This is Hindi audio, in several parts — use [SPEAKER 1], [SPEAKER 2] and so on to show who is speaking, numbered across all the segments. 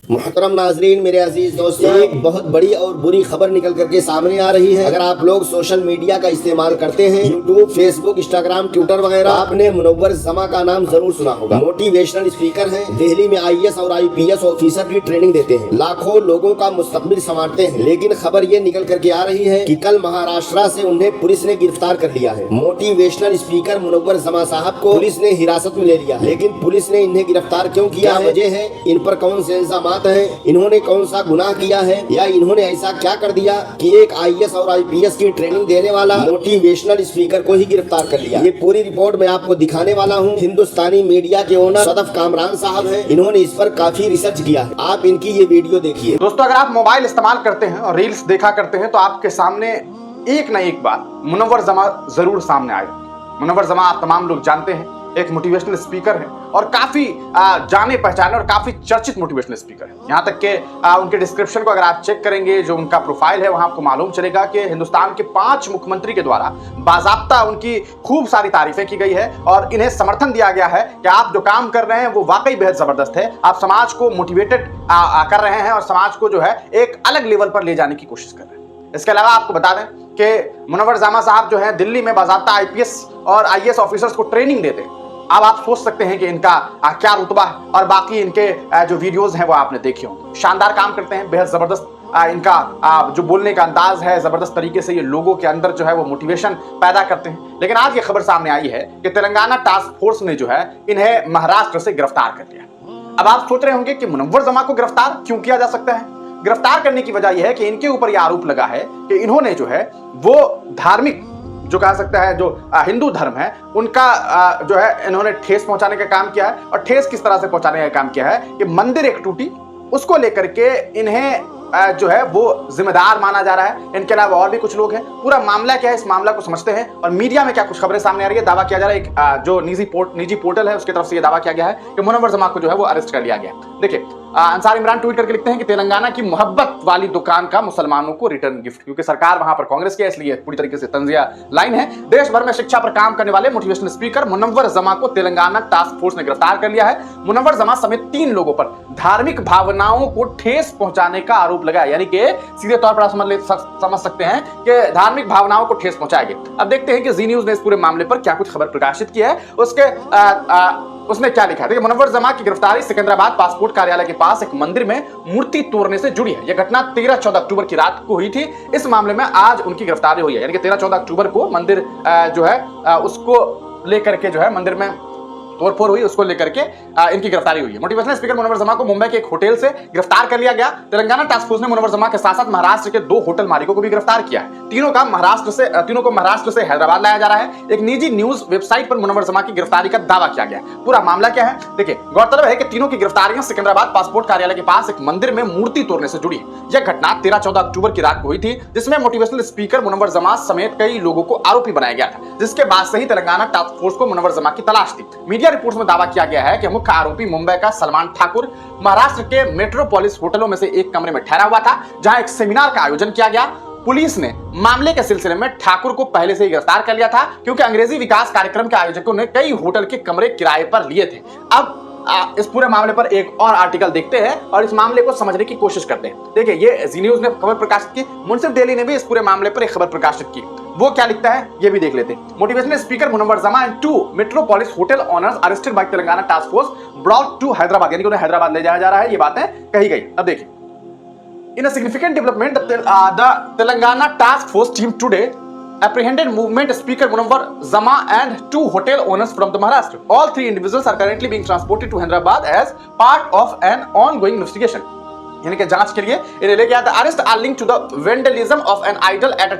[SPEAKER 1] मोहतरम नाजरीन, मेरे अजीज दोस्तों, एक बहुत बड़ी और बुरी खबर निकल करके सामने आ रही है। अगर आप लोग सोशल मीडिया का इस्तेमाल करते हैं, यूट्यूब, फेसबुक, इंस्टाग्राम, ट्विटर वगैरह, आपने मुनव्वर जमा का नाम जरूर सुना होगा। मोटिवेशनल स्पीकर हैं, दिल्ली में IAS और IPS ऑफिसर की ट्रेनिंग देते हैं, लाखों लोगों का मुस्तकबिल संवारते हैं। लेकिन खबर ये निकल करके आ रही है कि कल महाराष्ट्र से उन्हें पुलिस ने गिरफ्तार कर लिया है। मोटिवेशनल स्पीकर मुनव्वर जमा साहब को पुलिस ने हिरासत में ले लिया, लेकिन पुलिस ने इन्हें गिरफ्तार क्यों किया, वजह है, इन पर कौन से इल्जाम है, इन्होंने कौन सा गुनाह किया है, या इन्होंने ऐसा क्या कर दिया कि एक IAS और IPS की ट्रेनिंग देने वाला मोटिवेशनल स्पीकर को ही गिरफ्तार कर लिया। ये पूरी रिपोर्ट मैं आपको दिखाने वाला हूँ। हिंदुस्तानी मीडिया के ओनर सदफ कामरान साहब हैं, इन्होंने इस पर काफी रिसर्च किया है। आप इनकी ये वीडियो देखिए।
[SPEAKER 2] दोस्तों, अगर आप मोबाइल इस्तेमाल करते हैं और रील्स देखा करते हैं तो आपके सामने एक न एक बात मुनव्वर जमा जरूर सामने आएगा। मुनव्वर जमा आप तमाम लोग जानते हैं, एक मोटिवेशनल स्पीकर है और काफी जाने पहचाने और काफी चर्चित मोटिवेशनल स्पीकर है। यहाँ तक के उनके डिस्क्रिप्शन को अगर आप चेक करेंगे, जो उनका प्रोफाइल है, वहां आपको मालूम चलेगा कि हिंदुस्तान के 5 मुख्यमंत्री के द्वारा बाजाब्ता उनकी खूब सारी तारीफें की गई है और इन्हें समर्थन दिया गया है कि आप जो काम कर रहे हैं वो वाकई बेहद जबरदस्त है। आप समाज को मोटिवेटेड कर रहे हैं और समाज को जो है एक अलग लेवल पर ले जाने की कोशिश कर रहे हैं। इसके अलावा आपको बता दें कि मुनव्वर जमा साहब जो है दिल्ली में बाजाब्ता IPS और IAS ऑफिसर्स को ट्रेनिंग देते हैं। अब आप सोच सकते हैं कि इनका क्या रुतबा है और बाकी इनके जो वीडियोस हैं वो आपने देखे होंगे। शानदार काम करते हैं, बेहद जबरदस्त इनका जो बोलने का अंदाज है, जबरदस्त तरीके से ये लोगों के अंदर जो है वो मोटिवेशन पैदा करते हैं। लेकिन आज ये खबर सामने आई है कि तेलंगाना टास्क फोर्स ने जो है इन्हें महाराष्ट्र से गिरफ्तार कर लिया। अब आप सोच रहे होंगे कि मुनव्वर जमा को गिरफ्तार क्यों किया जा सकता है। गिरफ्तार करने की वजह यह है कि इनके ऊपर यह आरोप लगा है कि इन्होंने जो है वो धार्मिक जो कह सकता है जो हिंदू धर्म है उनका जो है इन्होंने ठेस पहुंचाने का काम किया है। और ठेस किस तरह से पहुंचाने का काम किया है कि मंदिर एक टूटी, उसको लेकर के इन्हें जो है वो जिम्मेदार माना जा रहा है। इनके अलावा और भी कुछ लोग हैं। पूरा मामला क्या है, इस मामला को समझते हैं और मीडिया में क्या कुछ खबरें सामने आ रही है। दावा किया जा रहा है, एक जो निजी पोर्टल है उसकी तरफ से ये दावा किया गया है कि मुनव्वर जमा को जो है वो अरेस्ट कर लिया गया। देखिए, अंसार इमरान ट्वीट करके लिखते हैं कि तेलंगाना की मोहब्बत वाली दुकान का मुसलमानों को रिटर्न गिफ्ट, क्योंकि सरकार वहां पर कांग्रेस की है, इसलिए पूरी तरीके से तंजिया लाइन है। देश भर में शिक्षा पर काम करने वाले मोटिवेशनल स्पीकर मुनव्वर जमा को तेलंगाना टास्क फोर्स ने गिरफ्तार कर लिया है। मुनव्वर जमा समेत 3 लोगों पर धार्मिक भावनाओं को ठेस पहुंचाने का आरोप लगा है। यानी कि सीधे तौर पर आप समझ सकते हैं कि धार्मिक भावनाओं को ठेस पहुंचाएंगे। अब देखते हैं कि जी न्यूज ने इस पूरे मामले पर क्या कुछ खबर प्रकाशित की है। उसने क्या लिखा है। देखिए, मुनव्वर जमा की गिरफ्तारी सिकंदराबाद पासपोर्ट कार्यालय के पास एक मंदिर में मूर्ति तोड़ने से जुड़ी है। यह घटना 13-14 अक्टूबर की रात को हुई थी। इस मामले में आज उनकी गिरफ्तारी हुई है। यानी कि 13-14 अक्टूबर को मंदिर जो है उसको लेकर के जो है मंदिर में तोड़फोड़ हुई, उसको लेकर के इनकी गिरफ्तारी हुई है। मोटिवेशनल स्पीकर मुनव्वर जमा को मुंबई के एक होटल से गिरफ्तार कर लिया गया। तेलंगाना टास्क फोर्स ने मुनव्वर जमा के साथ साथ महाराष्ट्र के 2 होटल मालिकों को भी गिरफ्तार किया है। तीनों को महाराष्ट्र से हैदराबाद लाया जा रहा है। एक निजी न्यूज वेबसाइट पर मुनव्वर जमा की गिरफ्तारी का दावा किया गया है। पूरा मामला क्या है, देखिए, गौरतलब है कि तीनों की गिरफ्तारियां सिकंदराबाद पासपोर्ट कार्यालय के पास एक मंदिर में मूर्ति तोड़ने से जुड़ी है। यह घटना 13-14 अक्टूबर की रात को हुई थी, जिसमें मोटिवेशनल स्पीकर मुनव्वर जमा समेत कई लोगों को आरोपी बनाया गया था, जिसके बाद से ही तेलंगाना टास्क फोर्स को मुनव्वर जमा की तलाश थी। मीडिया रिपोर्ट्स में दावा किया गया है कि मुख्य आरोपी मुंबई का सलमान ठाकुर महाराष्ट्र के मेट्रोपोलिस होटलों में से एक कमरे में ठहरा हुआ था, जहां एक सेमिनार का आयोजन किया गया। पुलिस ने मामले के सिलसिले में ठाकुर को पहले से ही गिरफ्तार कर लिया था, क्योंकि अंग्रेजी विकास कार्यक्रम के आयोजकों ने कई होटल के कमरे किराए पर लिए थे। अब इस पूरे मामले पर एक और आर्टिकल देखते हैं और इस मामले को समझने की कोशिश करते हैं। देखिए, ये जी न्यूज ने खबर प्रकाशित की, मुंसिफ डेली ने भी इस पूरे मामले पर एक खबर प्रकाशित की। वो क्या लिखता है ये भी देख लेते हैं। Motivational speaker Munawar Zama and 2 Metropolis hotel owners arrested by Telangana task force brought to Hyderabad, यानी कि उन्हें हैदराबाद ले जाया जा रहा है। ये बातें कही गई। अब देखिए, in a significant development the Telangana task force team today apprehended movement speaker Munawwar Zama and 2 hotel owners from the Maharashtra. All 3 individuals are currently being transported to Hyderabad as part of an ongoing investigation. यानी कि जांच के लिए इन्हें ले गया था। Arrest are linked to the vandalism of an idol at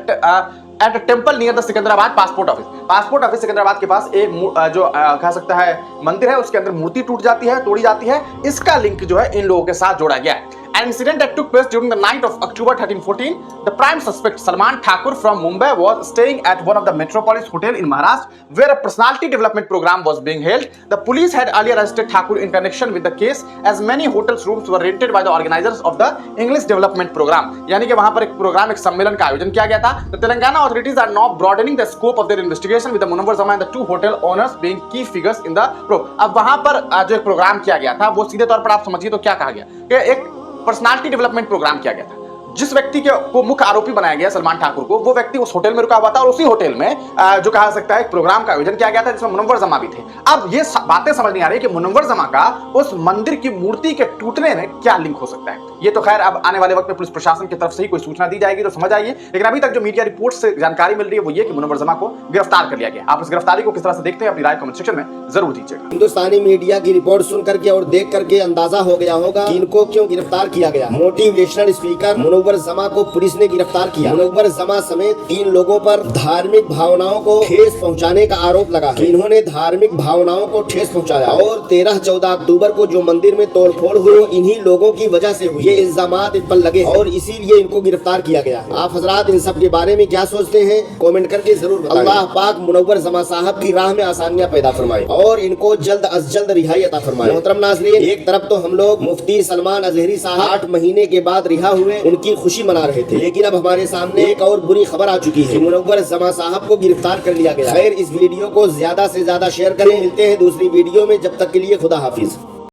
[SPEAKER 2] a temple near the Secunderabad passport office. Passport office Secunderabad के पास एक जो कह सकता है मंदिर है, उसके अंदर मूर्ति टूट जाती है, तोड़ी जाती है। इसका लिंक जो है इन लोगों के साथ जोड़ा गया है। An incident that took place during the night of October 13-14, the prime suspect Salman Thakur from Mumbai was staying at one of the Metropolis Hotel in Maharashtra, where a personality development program was being held. The police had earlier arrested Thakur in connection with the case, as many hotels rooms were rented by the organizers of the English Development Program. यानी कि वहां पर एक प्रोग्राम, एक सम्मेलन का आयोजन किया गया था। The Telangana authorities are now broadening the scope of their investigation, with the Munawwar Zama and the 2 hotel owners being key figures in the probe. अब वहां पर जो एक प्रोग्राम किया गया था वो सीधे तौर पर आप समझिए तो क्या कहा गया कि एक पर्सनालिटी डेवलपमेंट प्रोग्राम किया गया था। जिस व्यक्ति को मुख्य आरोपी बनाया गया सलमान ठाकुर को, वो व्यक्ति उस होटल में रुका हुआ था और उसी होटल में जो कहा सकता है एक प्रोग्राम का आयोजन किया गया था जिसमें मुनव्वर जमा भी थे। अब ये बातें समझ नहीं आ रही कि मुनव्वर जमा का उस मंदिर की मूर्ति के टूटने में क्या लिंक हो सकता है। ये तो खैर अब आने वाले वक्त में पुलिस प्रशासन की तरफ से ही कोई सूचना दी जाएगी तो समझ आइए, लेकिन अभी तक जो मीडिया रिपोर्ट से जानकारी मिल रही है वो ये कि मुनव्वर जमा को गिरफ्तार कर लिया गया। आप इस गिरफ्तारी को किस तरह से देखते हैं, अपनी राय कमेंट सेक्शन में जरूर दीजिएगा।
[SPEAKER 3] हिंदुस्तानी मीडिया की रिपोर्ट सुन करके और देख करके अंदाजा हो गया होगा कि इनको क्यों गिरफ्तार किया गया। मोटिवेशनल स्पीकर मुनव्वर जमा को पुलिस ने गिरफ्तार किया। मुनव्वर जमा समेत 3 लोगों पर धार्मिक भावनाओं को ठेस पहुंचाने का आरोप लगा है। इन्होंने धार्मिक भावनाओं को ठेस पहुंचाया और 13-14 अक्टूबर को जो मंदिर में तोड़फोड़ हुई इन्हीं लोगों की वजह से हुई। ये इल्जामात इन पर लगे और इसीलिए इनको गिरफ्तार किया गया। आप हजरात इन सब के बारे में क्या सोचते हैं, कमेंट करके जरूर बताएं। अल्लाह पाक मुनव्वर जमा साहब की राह में आसानियां पैदा फरमाए और इनको जल्द अज जल्द रिहाई अता फरमाए। मोहतरम नाज़रीन, एक तरफ तो हम लोग मुफ्ती सलमान अजहरी साहब 8 महीने के बाद रिहा हुए, उनकी खुशी मना रहे थे, लेकिन अब हमारे सामने एक और बुरी खबर आ चुकी है। मुनव्वर जमा साहब को गिरफ्तार कर लिया गया। खैर, इस वीडियो को ज्यादा से ज्यादा शेयर करें। मिलते हैं दूसरी वीडियो में, जब तक के लिए खुदा हाफिज।